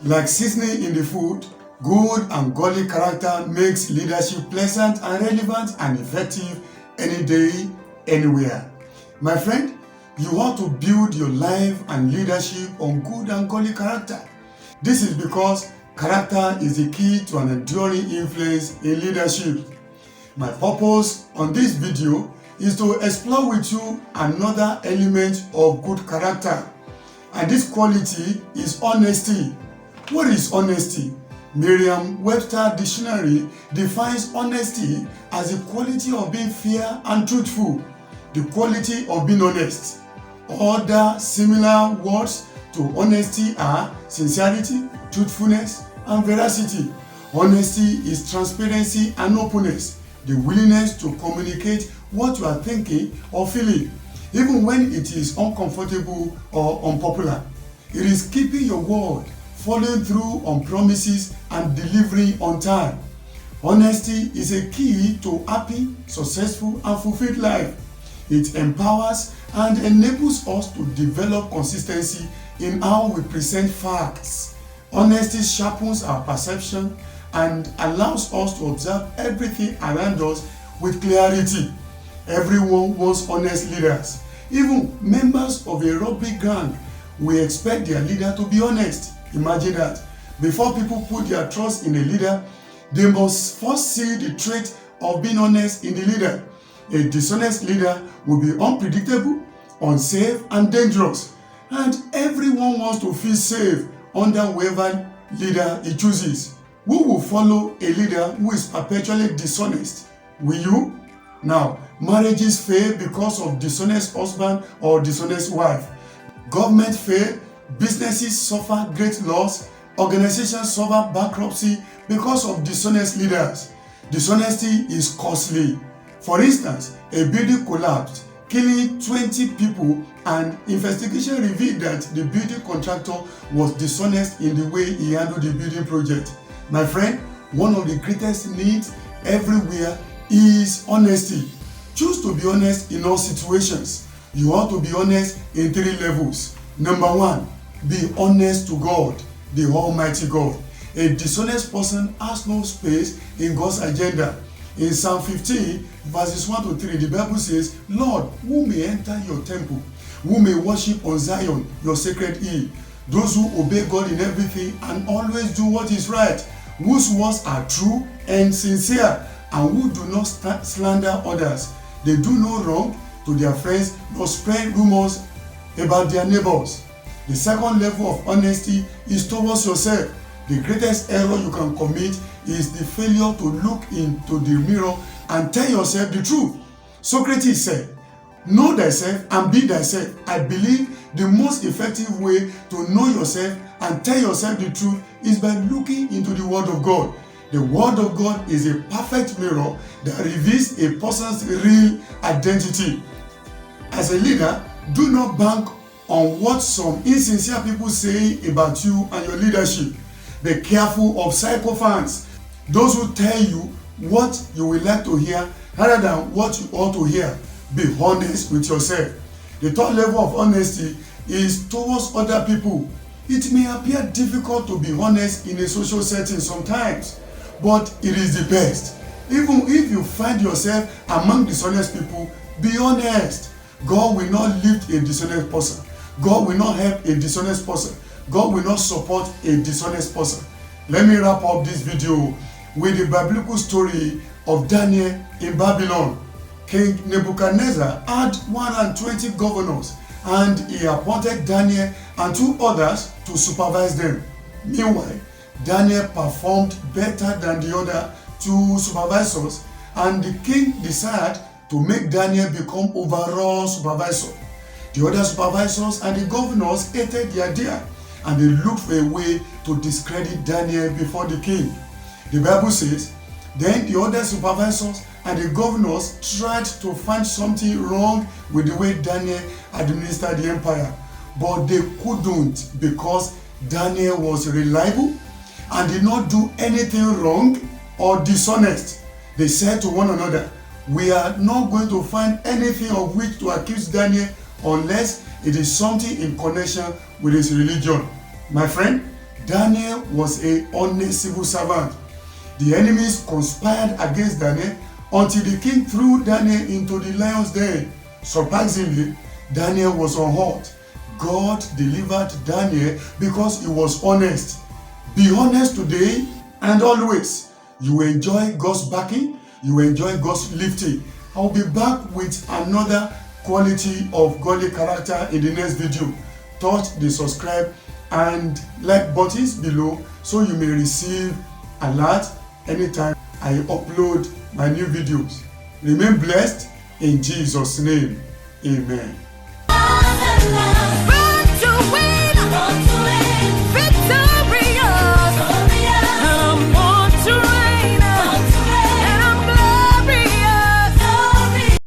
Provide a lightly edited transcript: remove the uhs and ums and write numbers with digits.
Like seasoning in the food, good and godly character makes leadership pleasant and relevant and effective any day, anywhere. My friend, you want to build your life and leadership on good and godly character. This is because character is the key to an enduring influence in leadership. My purpose on this video is to explore with you another element of good character, and this quality is honesty. What is honesty? Merriam-Webster Dictionary defines honesty as the quality of being fair and truthful, the quality of being honest. Other similar words to honesty are sincerity, truthfulness, and veracity. Honesty is transparency and openness, the willingness to communicate what you are thinking or feeling, even when it is uncomfortable or unpopular. It is keeping your word, following through on promises, and delivering on time. Honesty is a key to happy, successful, and fulfilled life. It empowers and enables us to develop consistency in how we present facts. Honesty sharpens our perception and allows us to observe everything around us with clarity. Everyone wants honest leaders. Even members of a rugby gang will expect their leader to be honest. Imagine that. Before people put their trust in a leader, they must first see the trait of being honest in the leader. A dishonest leader will be unpredictable, unsafe, and dangerous. And everyone wants to feel safe under whoever leader he chooses. Who will follow a leader who is perpetually dishonest? Will you? Now, marriages fail because of dishonest husband or dishonest wife. Government fail, businesses suffer great loss, organizations suffer bankruptcy because of dishonest leaders. Dishonesty is costly. For instance, a building collapsed, killing 20 people, and investigation revealed that the building contractor was dishonest in the way he handled the building project. My friend, one of the greatest needs everywhere is honesty. Choose to be honest in all situations. You ought to be honest in 3 levels. Number 1, be honest to God, the Almighty God. A dishonest person has no space in God's agenda. In Psalm 15, verses 1 to 3, the Bible says, Lord, who may enter your temple? Who may worship on Zion, your sacred hill? Those who obey God in everything and always do what is right, whose words are true and sincere, and who do not slander others. They do no wrong to their friends, nor spread rumors about their neighbors. The second level of honesty is towards yourself. The greatest error you can commit is the failure to look into the mirror and tell yourself the truth. Socrates said, know thyself and be thyself. I believe the most effective way to know yourself and tell yourself the truth is by looking into the Word of God. The Word of God is a perfect mirror that reveals a person's real identity. As a leader, do not bank on what some insincere people say about you and your leadership. Be careful of sycophants, those who tell you what you will like to hear rather than what you ought to hear. Be honest with yourself. The third level of honesty is towards other people. It may appear difficult to be honest in a social setting sometimes, but it is the best. Even if you find yourself among dishonest people, be honest. God will not lift a dishonest person. God will not help a dishonest person. God will not support a dishonest person. Let me wrap up this video with the biblical story of Daniel in Babylon. King Nebuchadnezzar had 120 governors, and he appointed Daniel and 2 others to supervise them. Meanwhile, Daniel performed better than the other 2 supervisors, and the king decided to make Daniel become overall supervisor. The other supervisors and the governors hated the idea, and they looked for a way to discredit Daniel before the king. The Bible says, then the other supervisors and the governors tried to find something wrong with the way Daniel administered the empire, but they couldn't, because Daniel was reliable and did not do anything wrong or dishonest. They said to one another, we are not going to find anything of which to accuse Daniel unless it is something in connection with his religion. My friend, Daniel was an honest civil servant. The enemies conspired against Daniel until the king threw Daniel into the lion's den. Surprisingly, Daniel was unhurt. God delivered Daniel because he was honest. Be honest today and always. You enjoy God's backing, you enjoy God's lifting. I'll be back with another quality of godly character in the next video. Touch the subscribe and like buttons below so you may receive alert anytime I upload my new videos. Remain blessed in Jesus' name. Amen.